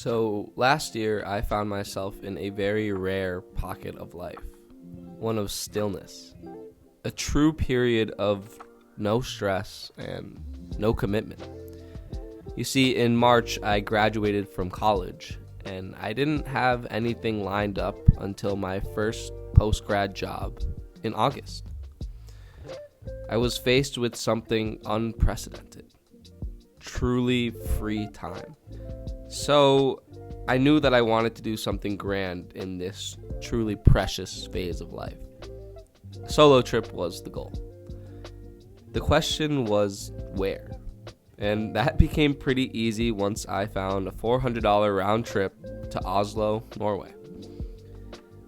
So last year, I found myself in a very rare pocket of life, one of stillness, a true period of no stress and no commitment. You see, in March, I graduated from college, and I didn't have anything lined up until my first post-grad job in August. I was faced with something unprecedented, truly free time. So I knew that I wanted to do something grand in this truly precious phase of life. A solo trip was the goal. The question was where? And that became pretty easy once I found a $400 round trip to Oslo, Norway.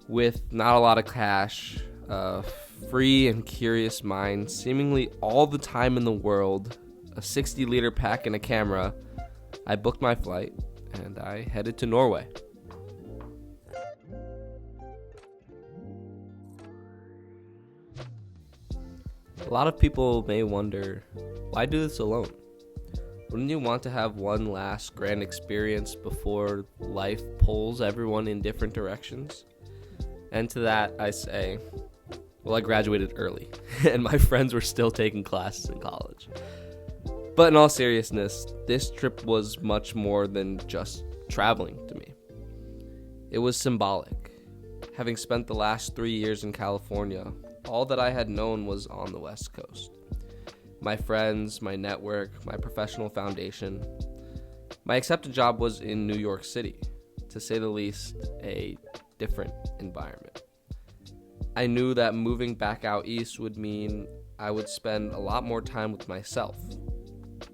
With not a lot of cash, a free and curious mind, seemingly all the time in the world, a 60-liter pack and a camera, I booked my flight and I headed to Norway. A lot of people may wonder, why do this alone? Wouldn't you want to have one last grand experience before life pulls everyone in different directions? And to that I say, well, I graduated early and my friends were still taking classes in college. But in all seriousness, this trip was much more than just traveling to me. It was symbolic. Having spent the last 3 years in California, all that I had known was on the West Coast. My friends, my network, my professional foundation. My accepted job was in New York City, to say the least, a different environment. I knew that moving back out east would mean I would spend a lot more time with myself.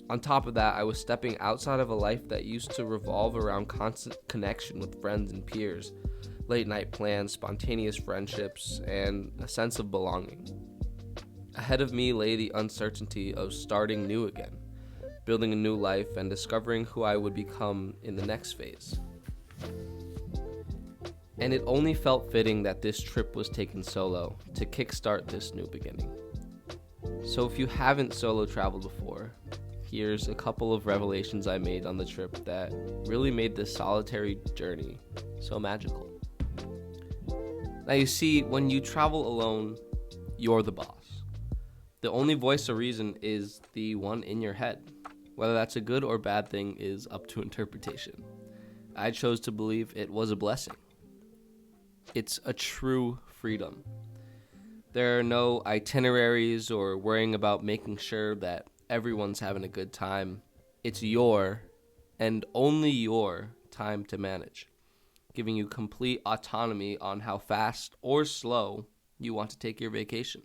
On top of that, I was stepping outside of a life that used to revolve around constant connection with friends and peers, late night plans, spontaneous friendships, and a sense of belonging. Ahead of me lay the uncertainty of starting new again, building a new life, and discovering who I would become in the next phase. And it only felt fitting that this trip was taken solo to kickstart this new beginning. So if you haven't solo traveled before, here's a couple of revelations I made on the trip that really made this solitary journey so magical. Now you see, when you travel alone, you're the boss. The only voice of reason is the one in your head. Whether that's a good or bad thing is up to interpretation. I chose to believe it was a blessing. It's a true freedom. There are no itineraries or worrying about making sure that everyone's having a good time. It's your, and only your, time to manage, giving you complete autonomy on how fast or slow you want to take your vacation.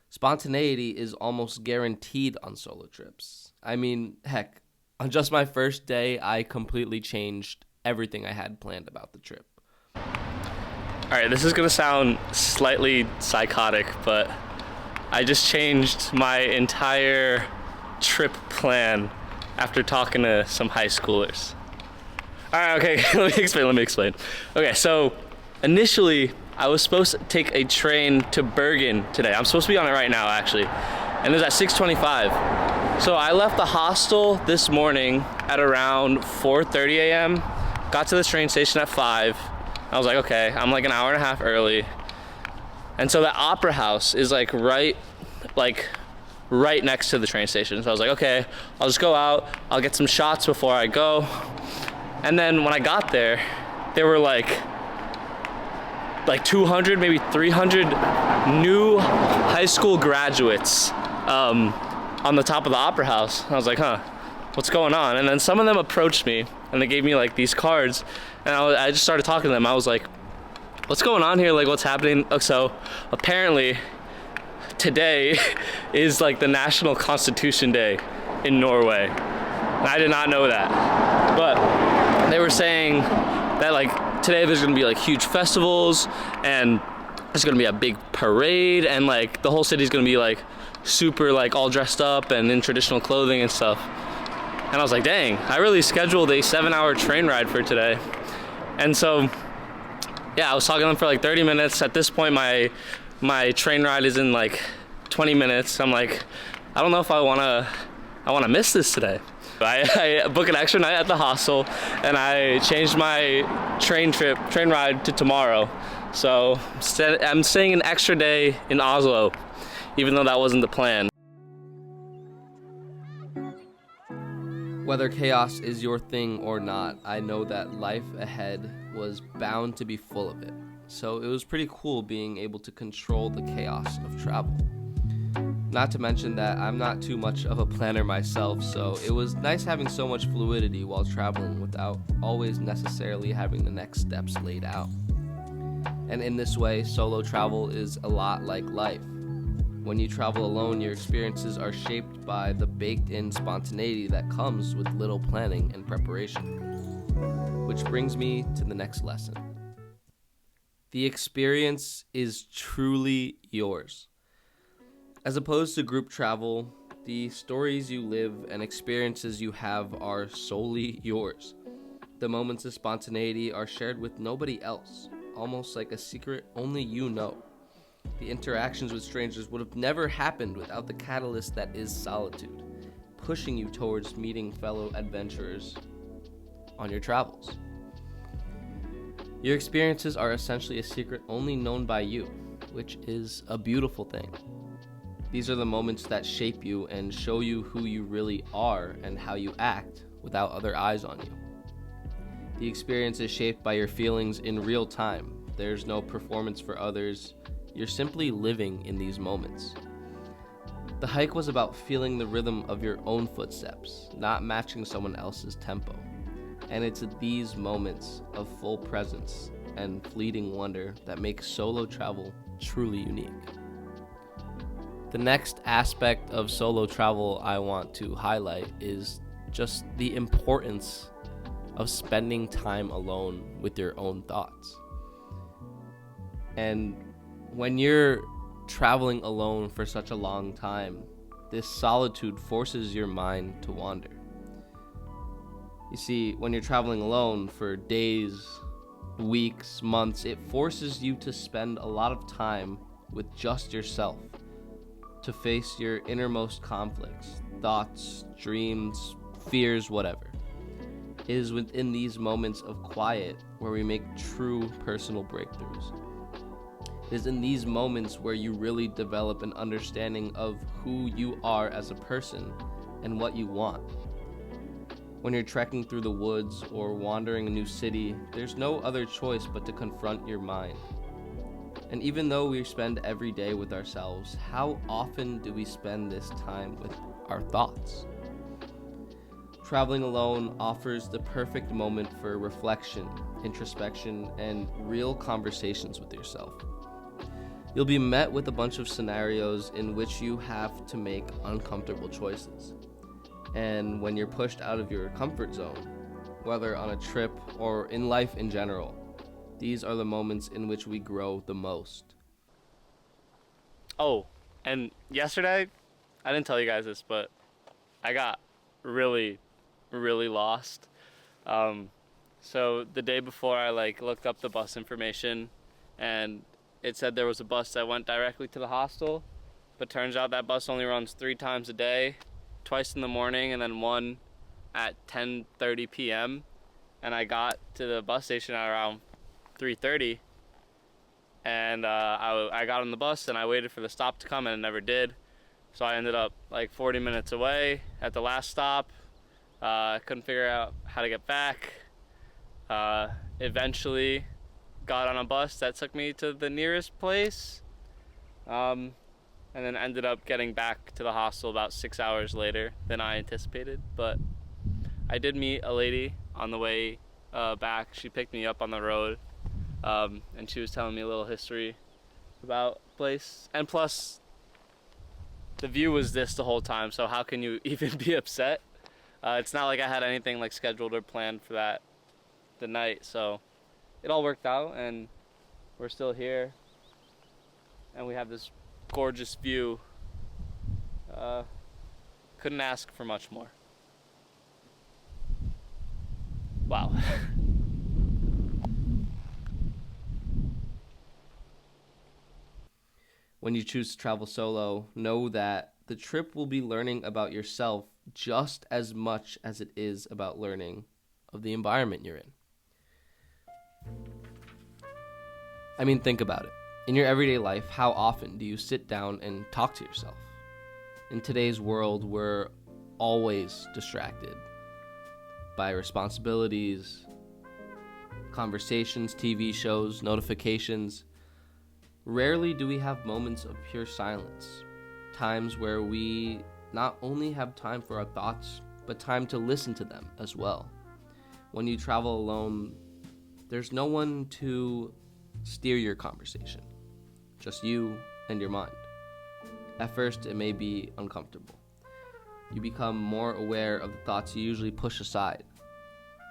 Spontaneity is almost guaranteed on solo trips. I mean, heck, on just my first day, I completely changed everything I had planned about the trip. All right, this is gonna sound slightly psychotic, but I just changed my entire trip plan after talking to some high schoolers. All right, okay, let me explain. Okay, so initially I was supposed to take a train to Bergen today. I'm supposed to be on it right now, actually, and it was at 6:25. So I left the hostel this morning at around 4:30 a.m., got to the train station at 5. I was like, okay, I'm like an hour and a half early. And so the Opera House is like right next to the train station. So I was like, okay, I'll just go out, I'll get some shots before I go. And then when I got there were like 200, maybe 300 new high school graduates on the top of the Opera House. I was like, what's going on? And then some of them approached me and they gave me like these cards, and I just started talking to them. I was like, what's going on here? Like, what's happening? So apparently today is like the National Constitution Day in Norway. And I did not know that. But they were saying that like today there's gonna be like huge festivals and there's gonna be a big parade, and like the whole city's gonna be like super like all dressed up and in traditional clothing and stuff. And I was like, dang, I really scheduled a 7-hour train ride for today. And so, yeah, I was talking to them for like 30 minutes. At this point, my train ride is in like 20 minutes. I'm like, I don't know if I wanna miss this today. I book an extra night at the hostel, and I changed my train ride to tomorrow. So I'm staying an extra day in Oslo, even though that wasn't the plan. Whether chaos is your thing or not, I know that life ahead was bound to be full of it. So it was pretty cool being able to control the chaos of travel. Not to mention that I'm not too much of a planner myself, so it was nice having so much fluidity while traveling without always necessarily having the next steps laid out. And in this way, solo travel is a lot like life. When you travel alone, your experiences are shaped by the baked-in spontaneity that comes with little planning and preparation. Which brings me to the next lesson. The experience is truly yours. As opposed to group travel, the stories you live and experiences you have are solely yours. The moments of spontaneity are shared with nobody else, almost like a secret only you know. The interactions with strangers would have never happened without the catalyst that is solitude, pushing you towards meeting fellow adventurers on your travels. Your experiences are essentially a secret only known by you, which is a beautiful thing. These are the moments that shape you and show you who you really are and how you act without other eyes on you. The experience is shaped by your feelings in real time. There's no performance for others. You're simply living in these moments. The hike was about feeling the rhythm of your own footsteps, not matching someone else's tempo. And it's these moments of full presence and fleeting wonder that make solo travel truly unique. The next aspect of solo travel I want to highlight is just the importance of spending time alone with your own thoughts. And when you're traveling alone for such a long time, this solitude forces your mind to wander. You see, when you're traveling alone for days, weeks, months, it forces you to spend a lot of time with just yourself, to face your innermost conflicts, thoughts, dreams, fears, whatever. It is within these moments of quiet where we make true personal breakthroughs. It is in these moments where you really develop an understanding of who you are as a person and what you want. When you're trekking through the woods or wandering a new city, there's no other choice but to confront your mind. And even though we spend every day with ourselves, how often do we spend this time with our thoughts? Traveling alone offers the perfect moment for reflection, introspection, and real conversations with yourself. You'll be met with a bunch of scenarios in which you have to make uncomfortable choices. And when you're pushed out of your comfort zone, whether on a trip or in life in general, these are the moments in which we grow the most. Oh, and yesterday, I didn't tell you guys this, but I got really, really lost. So the day before, I looked up the bus information, and it said there was a bus that went directly to the hostel, but turns out that bus only runs 3 times a day, twice in the morning and then one at 10:30 p.m. And I got to the bus station at around 3:30, and I got on the bus and I waited for the stop to come and it never did. So I ended up 40 minutes away at the last stop. I couldn't figure out how to get back. Eventually got on a bus that took me to the nearest place, and then ended up getting back to the hostel about 6 hours later than I anticipated. But I did meet a lady on the way back. She picked me up on the road, and she was telling me a little history about the place. And plus, the view was this the whole time, so how can you even be upset? It's not like I had anything scheduled or planned for the night, so it all worked out, and we're still here, and we have this gorgeous view. Couldn't ask for much more. Wow. When you choose to travel solo, know that the trip will be learning about yourself just as much as it is about learning of the environment you're in. I mean, think about it. In your everyday life, how often do you sit down and talk to yourself? In today's world, we're always distracted by responsibilities, conversations, TV shows, notifications. Rarely do we have moments of pure silence, times where we not only have time for our thoughts, but time to listen to them as well. When you travel alone, there's no one to steer your conversation, just you and your mind. At first, it may be uncomfortable. You become more aware of the thoughts you usually push aside.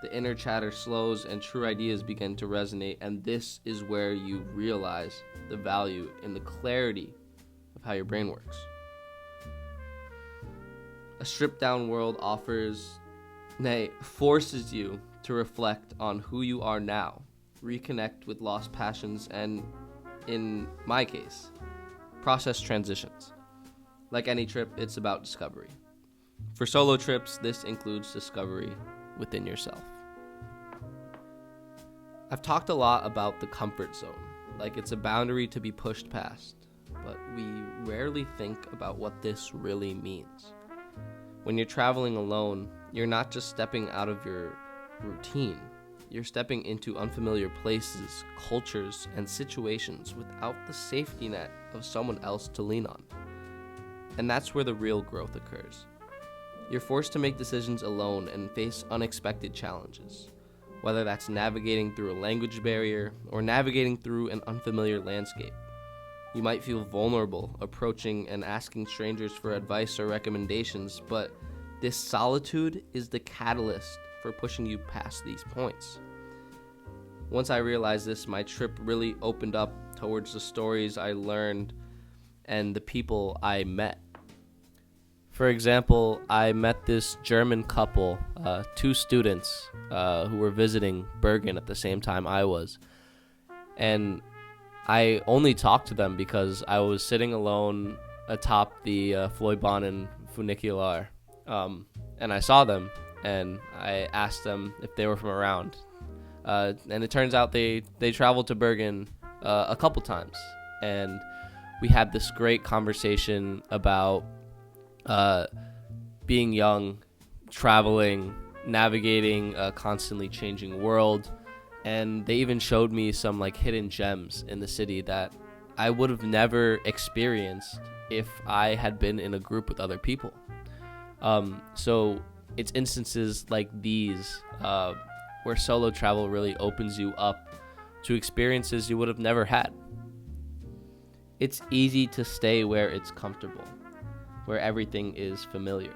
The inner chatter slows and true ideas begin to resonate, and this is where you realize the value in the clarity of how your brain works. A stripped-down world forces you to reflect on who you are now, reconnect with lost passions, and, in my case, process transitions. Like any trip, it's about discovery. For solo trips, this includes discovery within yourself. I've talked a lot about the comfort zone, like it's a boundary to be pushed past, but we rarely think about what this really means. When you're traveling alone, you're not just stepping out of your routine. You're stepping into unfamiliar places, cultures, and situations without the safety net of someone else to lean on. And that's where the real growth occurs. You're forced to make decisions alone and face unexpected challenges, whether that's navigating through a language barrier or navigating through an unfamiliar landscape. You might feel vulnerable approaching and asking strangers for advice or recommendations, but this solitude is the catalyst for pushing you past these points. Once I realized this, my trip really opened up towards the stories I learned and the people I met. For example, I met this German couple, 2 students who were visiting Bergen at the same time I was. And I only talked to them because I was sitting alone atop the Floybanen funicular. And I saw them, and I asked them if they were from around. And it turns out they traveled to Bergen a couple times. And we had this great conversation about being young, traveling, navigating a constantly changing world. And they even showed me some like hidden gems in the city that I would have never experienced if I had been in a group with other people. So it's instances like these where solo travel really opens you up to experiences you would have never had. It's easy to stay where it's comfortable, where everything is familiar.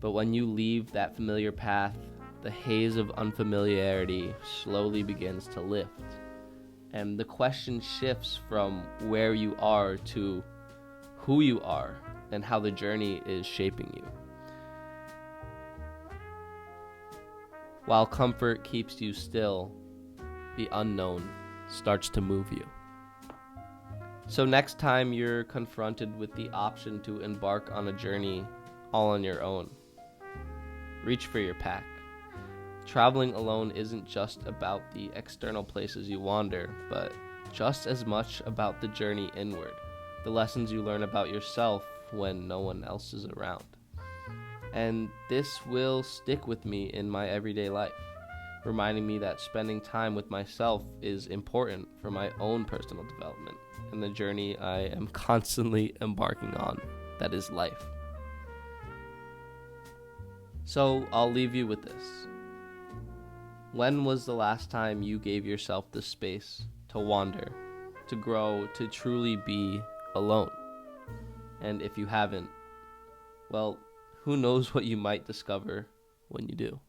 But when you leave that familiar path, the haze of unfamiliarity slowly begins to lift. And the question shifts from where you are to who you are and how the journey is shaping you. While comfort keeps you still, the unknown starts to move you. So next time you're confronted with the option to embark on a journey all on your own, reach for your pack. Traveling alone isn't just about the external places you wander, but just as much about the journey inward, the lessons you learn about yourself when no one else is around. And this will stick with me in my everyday life, reminding me that spending time with myself is important for my own personal development and the journey I am constantly embarking on, that is life. So I'll leave you with this. When was the last time you gave yourself the space to wander, to grow, to truly be alone? And if you haven't, well, who knows what you might discover when you do.